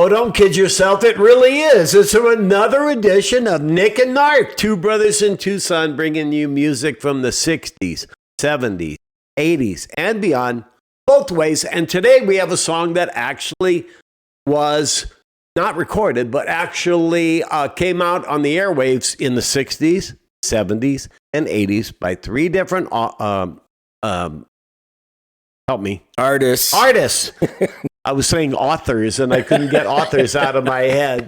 Oh, don't kid yourself. It really is. It's another edition of Nick and Knarf, two brothers in Tucson, bringing you music from the 60s, 70s, 80s, and beyond, both ways. And today we have a song that actually was not recorded, but actually came out on the airwaves in the 60s, 70s, and 80s by three different, help me. Artists. I was saying authors, and I couldn't get authors out of my head.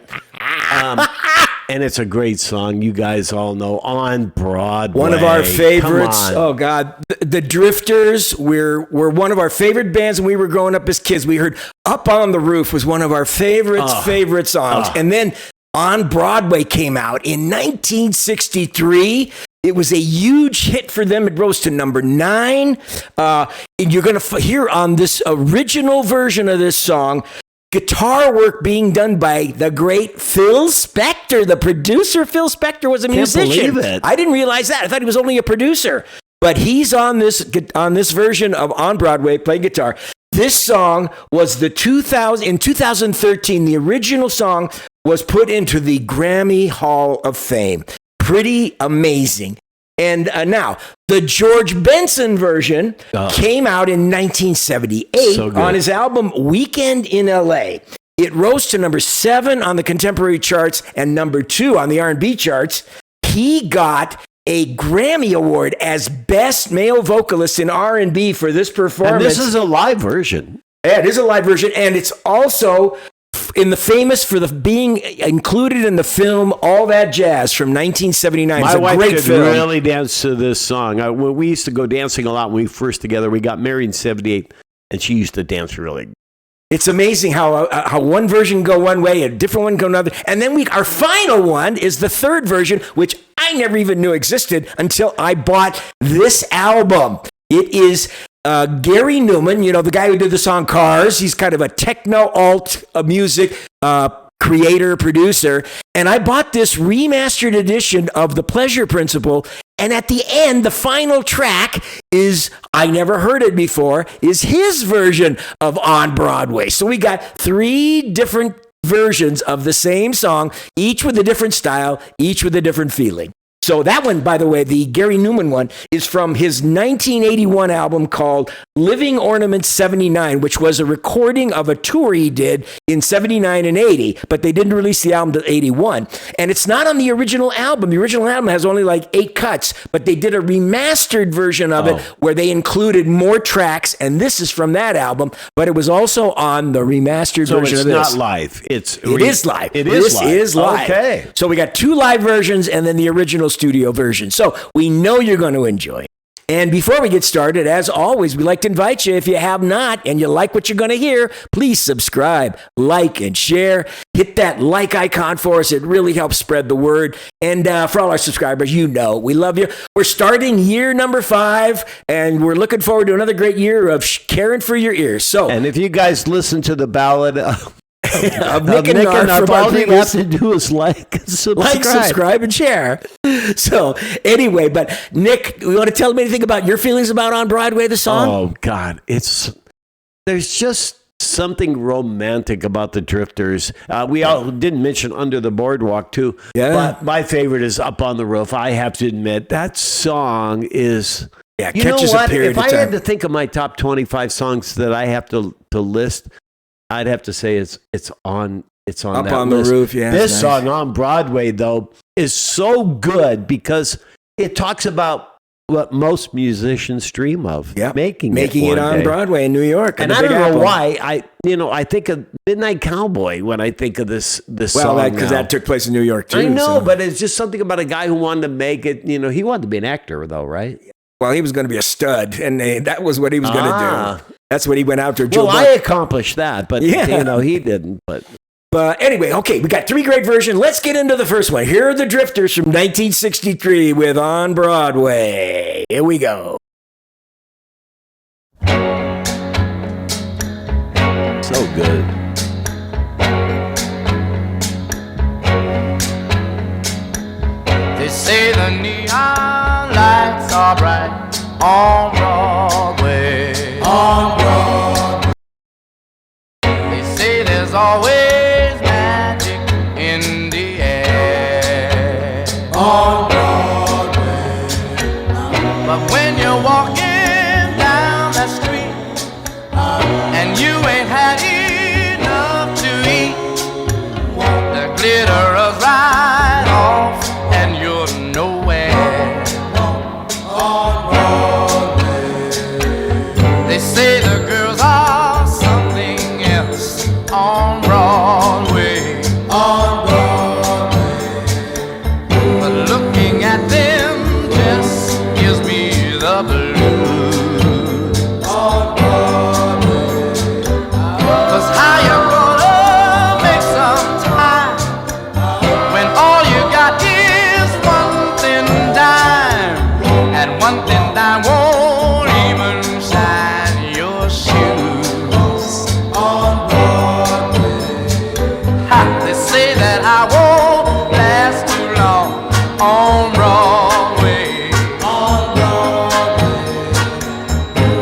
And it's a great song. You guys all know, On Broadway. One of our favorites. Oh, God. The Drifters were one of our favorite bands when we were growing up as kids. We heard Up on the Roof was one of our favorite songs. And then On Broadway came out in 1963. It was a huge hit for them. It rose to number 9. And you're going to hear on this original version of this song, guitar work being done by the great Phil Spector. The producer, Phil Spector, was a musician. Can't believe it. I didn't realize that. I thought he was only a producer. But he's on this version of On Broadway playing guitar. This song was in 2013, the original song was put into the Grammy Hall of Fame. Pretty amazing. And now, the George Benson version came out in 1978 on his album Weekend in L.A. It rose to number 7 on the contemporary charts and number 2 on the R&B charts. He got a Grammy Award as Best Male Vocalist in R&B for this performance. And this is a live version. Yeah, it is a live version, and it's also famous for being included in the film All That Jazz from 1979. My it's a wife great could film. really dance to this song. When we used to go dancing a lot when we were first together. We got married in 78, and she used to dance really. It's amazing how one version go one way, a different one go another. And then our final one is the third version, which I never even knew existed until I bought this album. It is Gary Numan, the guy who did the song Cars. He's kind of a techno alt music creator, producer. And I bought this remastered edition of The Pleasure Principle. And at the end, the final track is, I never heard it before, is his version of On Broadway. So we got 3 different versions of the same song, each with a different style, each with a different feeling. So that one, by the way, the Gary Numan one, is from his 1981 album called Living Ornaments 79, which was a recording of a tour he did in 79 and 80, but they didn't release the album till 81. And it's not on the original album. The original album has only like 8 cuts, but they did a remastered version of it where they included more tracks, and this is from that album, but it was also on the remastered version of this. So it's not live. It is live. This is live. Okay. So we got 2 live versions and then the original studio version. So we know you're going to enjoy it. And before we get started, as always, we like to invite you, if you have not and you like what you're going to hear, please subscribe, like, and share. Hit that like icon for us. It really helps spread the word. And for all our subscribers, we love you. We're starting year number 5, and we're looking forward to another great year of caring for your ears. And if you guys listen to the ballad of Nick and Knarf, all you have to do is subscribe, and share. So anyway, but Nick, you want to tell me anything about your feelings about On Broadway, the song? Oh God, there's just something romantic about the Drifters. We all didn't mention Under the Boardwalk too. Yeah. But my favorite is Up on the Roof. I have to admit that song is. Yeah, you know catches what? a period If of I time. had to think of my top 25 songs that I have to list, I'd have to say it's on Up that on list. the Roof. Yeah, This nice. song On Broadway though is so good because it talks about what most musicians dream of, making it on Broadway in New York. And I don't know why I think of Midnight Cowboy when I think of this song. Well, because that took place in New York too. I know, but it's just something about a guy who wanted to make it. He wanted to be an actor though, right? Well, he was going to be a stud, and that was what he was going to do. That's what he went out to. Well, I accomplished that, but he didn't. But anyway, okay, we got 3 great versions. Let's get into the first one. Here are the Drifters from 1963 with On Broadway. Here we go. So good. They say the neon lights are bright on Broadway. On Broadway. They say there's always glitter rubs right off, and you're nowhere. On Broadway, they say the girls are something else. On Broadway, on Broadway, but looking at them just gives me the blues. On Broadway, 'cause how you gonna make some time when all you got is one thin dime, and one thin dime won't even shine your shoes. On Broadway, ha, they say that I won't last too long. On Broadway, on Broadway,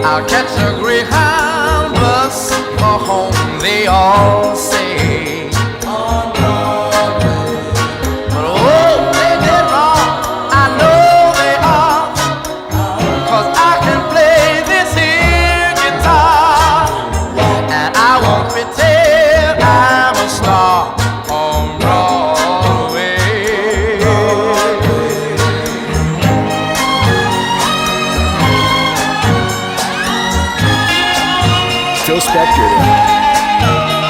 I'll catch a Greyhound bus for home, they all say. On Broadway, but oh, they did wrong, I know they are, 'cause I can play this here guitar, and I won't pretend I'm a star. On Broadway, Phil Spector there.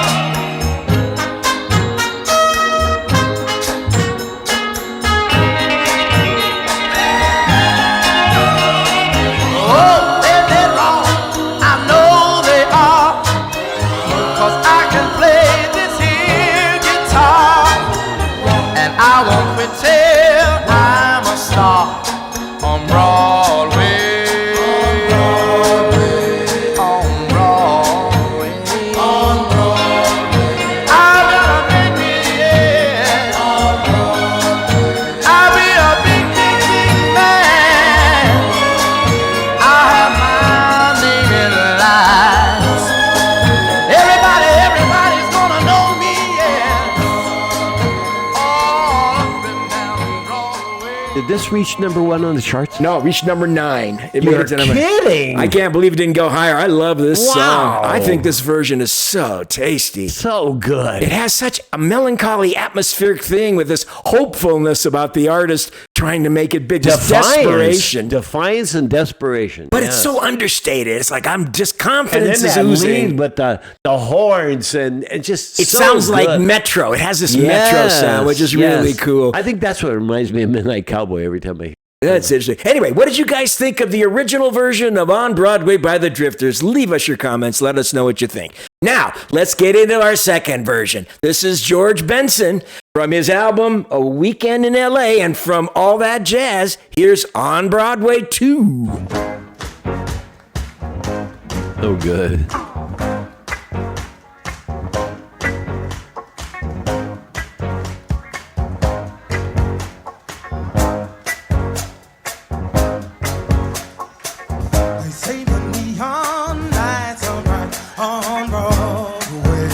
oh, they did wrong, I know they are, 'cause I can play this here guitar, and I won't pretend I'm a star. On Broadway, on Broadway, on Broadway, I'm gonna make it, yeah. On Broadway, I'll be a big, big, big man. I'll have my name in lights. Everybody's gonna know me, yeah. All up and down Broadway. Did this reach number 1 on the charts? No, it reached number 9. It made You're it to number. kidding. I can't believe it didn't go higher. I love this Wow. song. I think this version is so tasty. So good. It has such a melancholy atmospheric thing with this hopefulness about the artist trying to make it big. This desperation. Defiance and desperation. But yes. it's so understated. It's like I'm just And confidence then is that oozing. lead with the horns and just It so sounds like good. Metro. It has this Metro sound, which is really yes. cool. I think that's what reminds me of Midnight Cowboy every time I hear. That's interesting. Anyway, what did you guys think of the original version of On Broadway by the Drifters? Leave us your comments. Let us know what you think. Now, let's get into our second version. This is George Benson from his album A Weekend in L.A. And from All That Jazz, here's On Broadway 2. So good. They say the neon lights are bright on Broadway.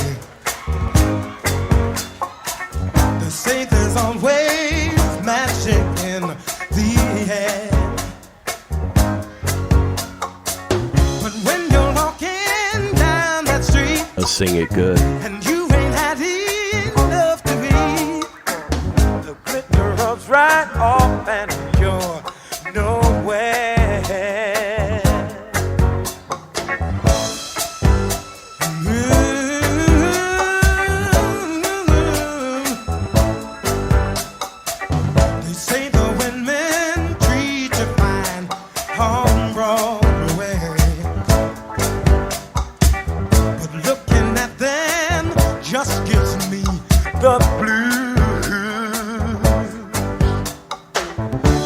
They say there's always magic in the air. But when you're walking down that street I'll sing it good. and you ain't had enough to eat, the glitter rubs right off and you're nowhere. They say the women treat you fine on Broadway, but looking at them just gives me the blues.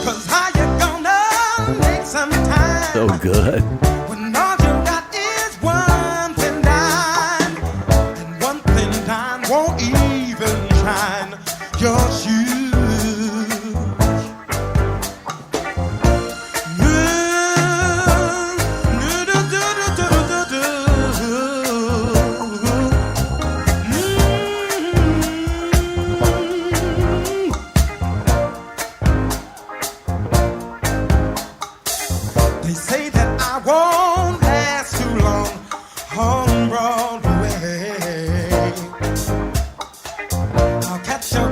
'Cause how you gonna make some time So good. when all you got is one thin dime, and one thin dime won't even shine your shoes. They say that I won't last too long on Broadway. I'll catch a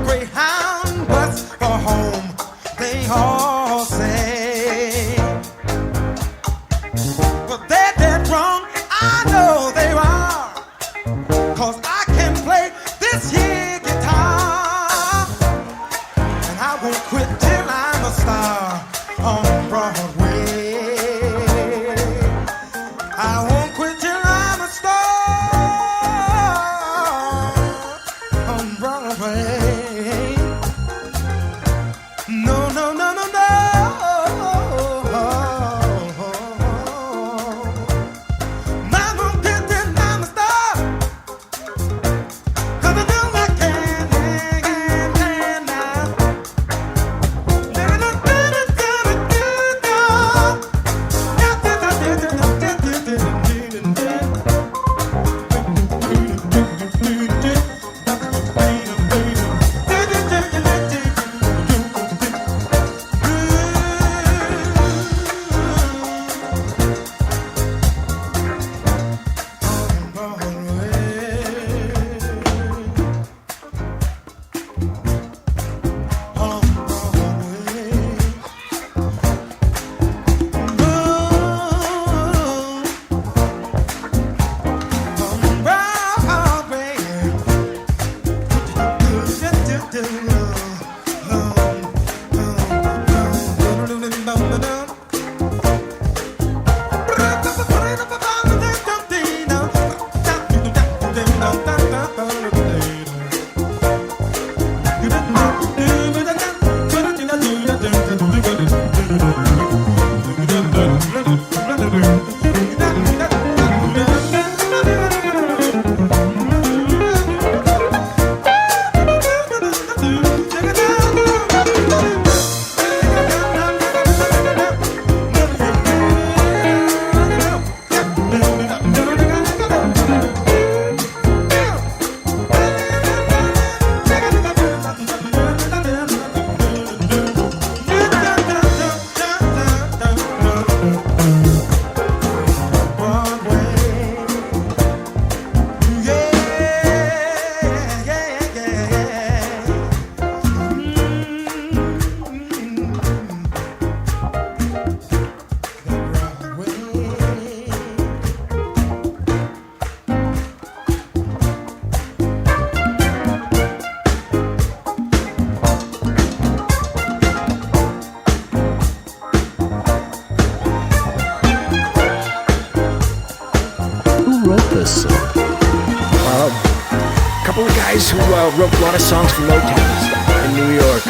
guys who wrote a lot of songs for Motown and stuff in New York.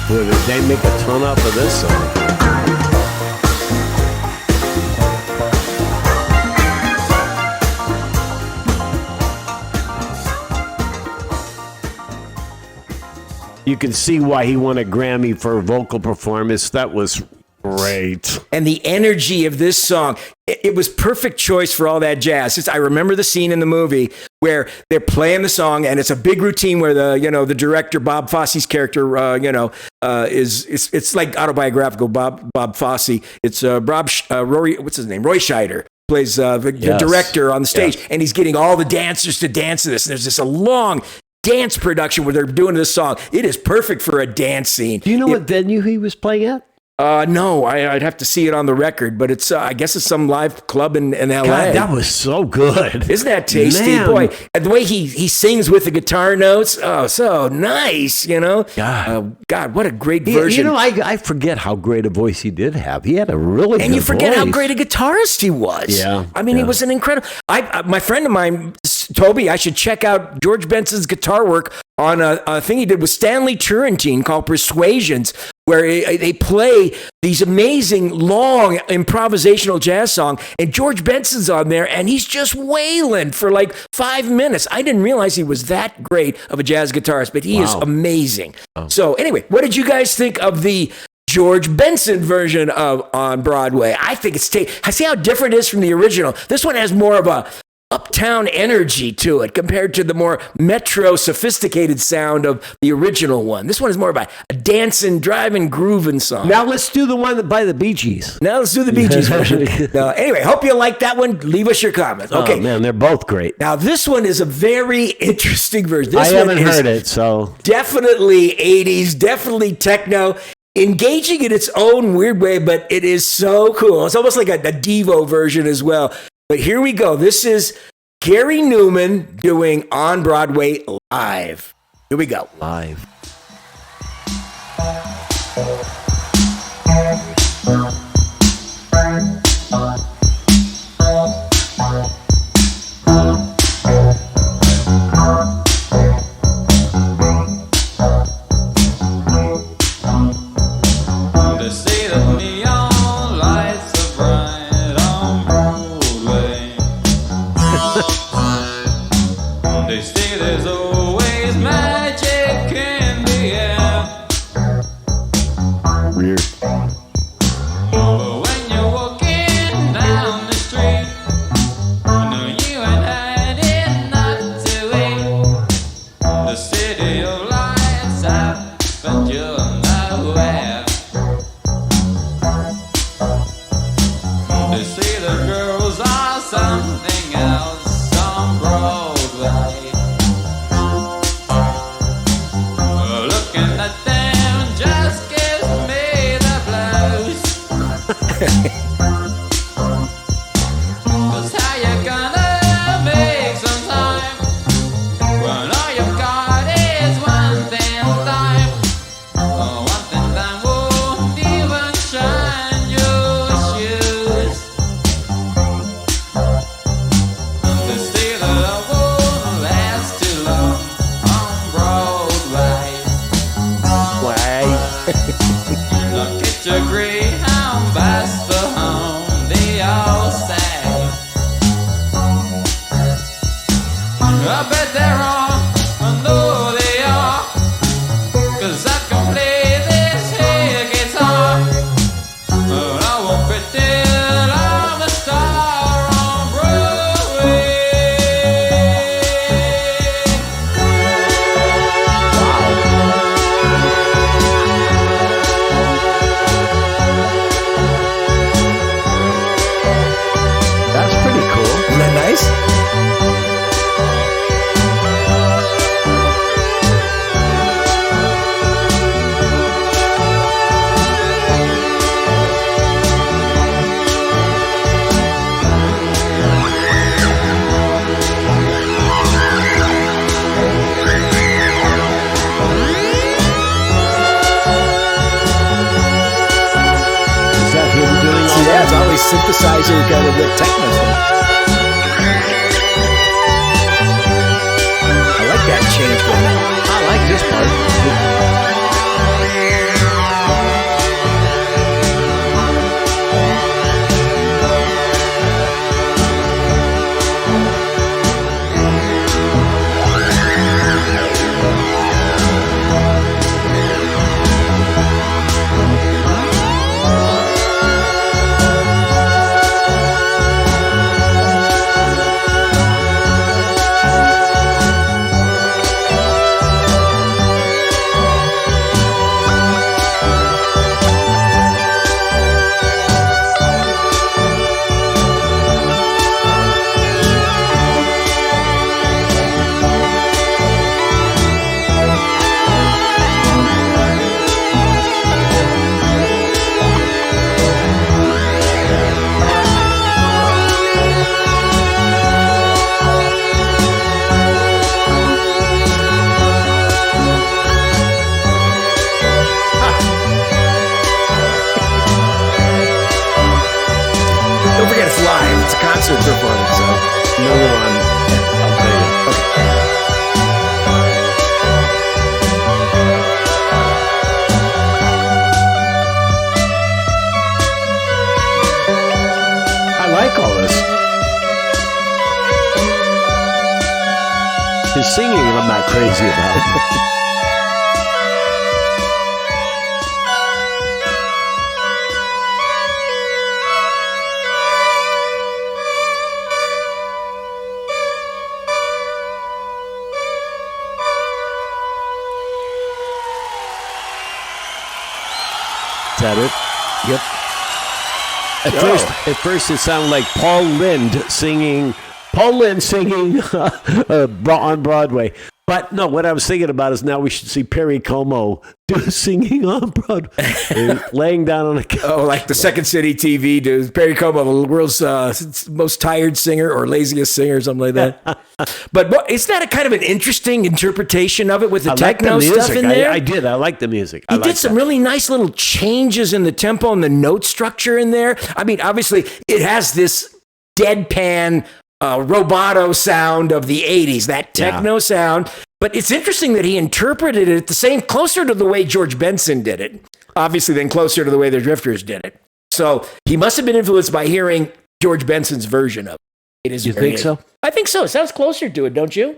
Boy, did they make a ton off of this song. You can see why he won a Grammy for a vocal performance. That was great. And the energy of this song, it was perfect choice for all that jazz. I remember the scene in the movie where they're playing the song, and it's a big routine where the director Bob Fosse's character, it's like autobiographical Bob Fosse. It's Roy Scheider plays the director on the stage, and he's getting all the dancers to dance to this. And there's this a long dance production where they're doing this song. It is perfect for a dance scene. Do you know what venue he was playing at? No, I'd have to see it on the record, but it's I guess it's some live club in L.A. God, that was so good. Isn't that tasty? Man. Boy, and the way he sings with the guitar notes, so nice, God, what a great version. I forget how great a voice he did have. He had a really good And you forget voice. how great a guitarist he was. Yeah. I mean, he was an incredible... my friend of mine told me I should check out George Benson's guitar work on a thing he did with Stanley Turrentine called Persuasions, where they play these amazing, long improvisational jazz songs, and George Benson's on there, and he's just wailing for like 5 minutes. I didn't realize he was that great of a jazz guitarist, but he is amazing. Oh. So anyway, what did you guys think of the George Benson version of On Broadway? I think I see how different it is from the original. This one has more of a uptown energy to it compared to the more metro sophisticated sound of the original one. This one is more about a dancing, driving, grooving song. Now let's do the one by the Bee Gees. Now let's do the Bee Gees version. Anyway, hope you like that one. Leave us your comments. Okay. Oh, man, they're both great. Now this one is a very interesting version. I haven't heard it, so. Definitely 80s, definitely techno. Engaging in its own weird way, but it is so cool. It's almost like a Devo version as well. But here we go. This is Gary Numan doing On Broadway live. Here we go. Live. Synthesizer kind of the techno thing. I like that change going on. I like this part. Don't forget it's live. It's a concert performance. So No, I'll tell you. I like all this. His singing, I'm not crazy about. Is that it? yep. At first, it sounded like Paul Lynde singing on Broadway. But no, what I was thinking about is now we should see Perry Como singing on Broadway, laying down on a couch. Oh, like the Second City TV dude, Perry Como, the world's most tired singer or laziest singer, or something like that. But isn't that a kind of an interesting interpretation of it with the techno stuff in there? I did. I like the music. He did some really nice little changes in the tempo and the note structure in there. I mean, obviously, it has this deadpan roboto sound of the 80s, that techno sound. But it's interesting that he interpreted it the same, closer to the way George Benson did it. Obviously, then closer to the way the Drifters did it. So he must have been influenced by hearing George Benson's version of it. You think so? I think so. It sounds closer to it, don't you?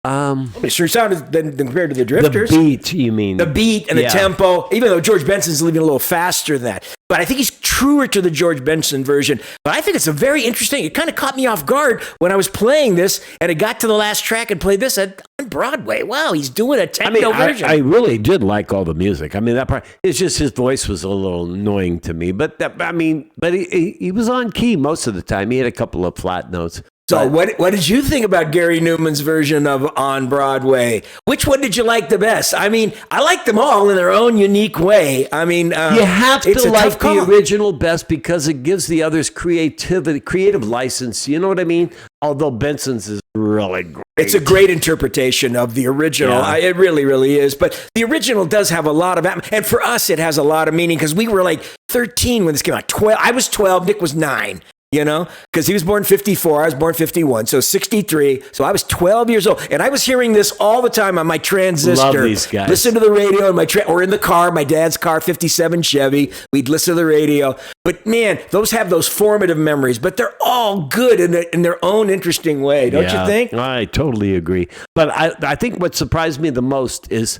It sure sounded than compared to the Drifters. The beat, you mean? The beat and the tempo, even though George Benson's leaving a little faster than that. But I think he's truer to the George Benson version. But I think it's a very interesting, it kind of caught me off guard when I was playing this and it got to the last track and played this on Broadway. Wow, he's doing a techno version. I really did like all the music. I mean, that part, it's just his voice was a little annoying to me. But he was on key most of the time. He had a couple of flat notes. So what did you think about Gary Numan's version of On Broadway? Which one did you like the best? I mean, I like them all in their own unique way. I mean, you have to like the original best because it gives the others creative license. You know what I mean? Although Benson's is really great. It's a great interpretation of the original. Yeah. It really, really is. But the original does have a lot of, and for us, it has a lot of meaning because we were like 13 when this came out. 12. I was 12. Nick was 9. You know, because he was born 54, I was born 51, so 63. So I was 12 years old, and I was hearing this all the time on my transistor. Love these guys. Listen to the radio in my or in the car, my dad's car, 57 Chevy. We'd listen to the radio. But man, those have those formative memories. But they're all good in their own interesting way, don't you think? I totally agree. But I think what surprised me the most is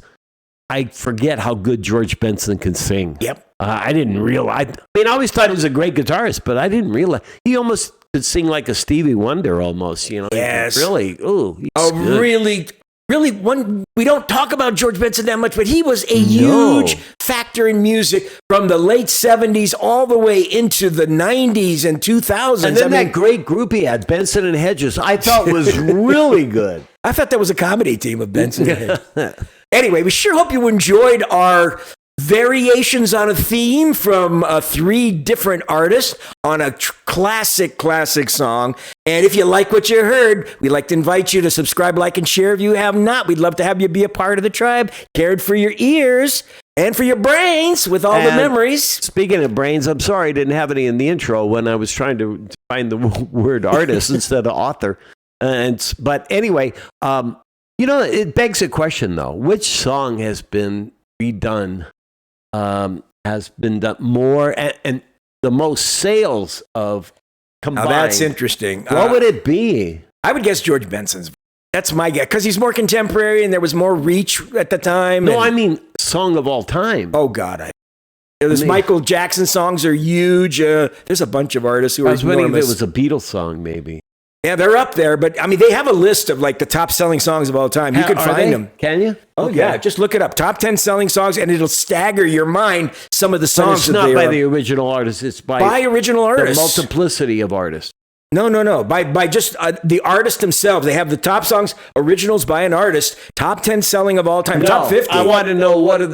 I forget how good George Benson can sing. Yep. I didn't realize. I mean, I always thought he was a great guitarist, but I didn't realize he almost could sing like a Stevie Wonder, almost. You know, yes, really. Oh, really. One. We don't talk about George Benson that much, but he was a huge factor in music from the late 70s all the way into the 90s and 2000s. And then that great group he had, Benson and Hedges, I thought was really good. I thought that was a comedy team of Benson and Hedges. Anyway, we sure hope you enjoyed our variations on a theme from 3 different artists on a classic song. And if you like what you heard, we'd like to invite you to subscribe, like, and share if you have not. We'd love to have you be a part of the tribe, cared for your ears and for your brains with all the memories. Speaking of brains, I'm sorry I didn't have any in the intro when I was trying to find the word artist instead of author. But anyway, You know, it begs a question, though. Which song has been redone, has been done more, and the most sales of combined? Now that's interesting. What would it be? I would guess George Benson's. That's my guess, because he's more contemporary and there was more reach at the time. No, I mean song of all time. Oh, God. Those Michael Jackson songs are huge. There's a bunch of artists who are enormous. I was wondering if it was a Beatles song, maybe. Yeah, they're up there, but I mean, they have a list of like the top selling songs of all time. You can find them. Can you? Oh, okay. Yeah. Just look it up. Top 10 selling songs, and it'll stagger your mind some of the songs. But it's not by the original artist. It's by original artists. The multiplicity of artists. No. By just the artist themselves. They have the top songs, originals by an artist, top 10 selling of all time, top 50. I want to know what are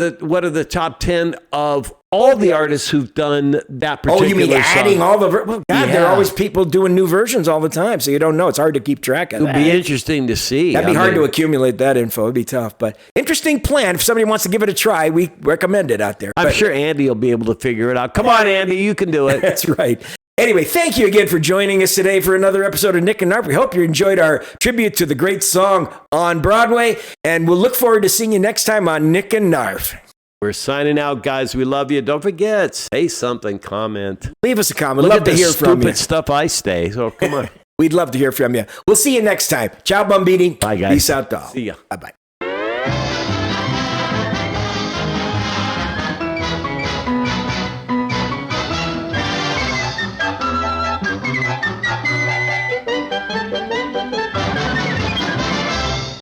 the top 10 of all the artists who've done that particular song. Oh, you mean adding all the... Well, God, there are always people doing new versions all the time, so you don't know. It's hard to keep track of that. It'll be interesting to see. That'd be hard to accumulate that info. It'd be tough, but interesting plan. If somebody wants to give it a try, we recommend it out there. I'm sure Andy will be able to figure it out. Come on, Andy, you can do it. That's right. Anyway, thank you again for joining us today for another episode of Nick Knarf. We hope you enjoyed our tribute to the great song On Broadway, and we'll look forward to seeing you next time on Nick Knarf. We're signing out, guys. We love you. Don't forget, say something, comment. Leave us a comment. Love to hear from you. Stupid stuff I stay. So come on. We'd love to hear from you. We'll see you next time. Ciao, Bumbini. Bye, guys. Peace out, doll. See ya. Bye-bye.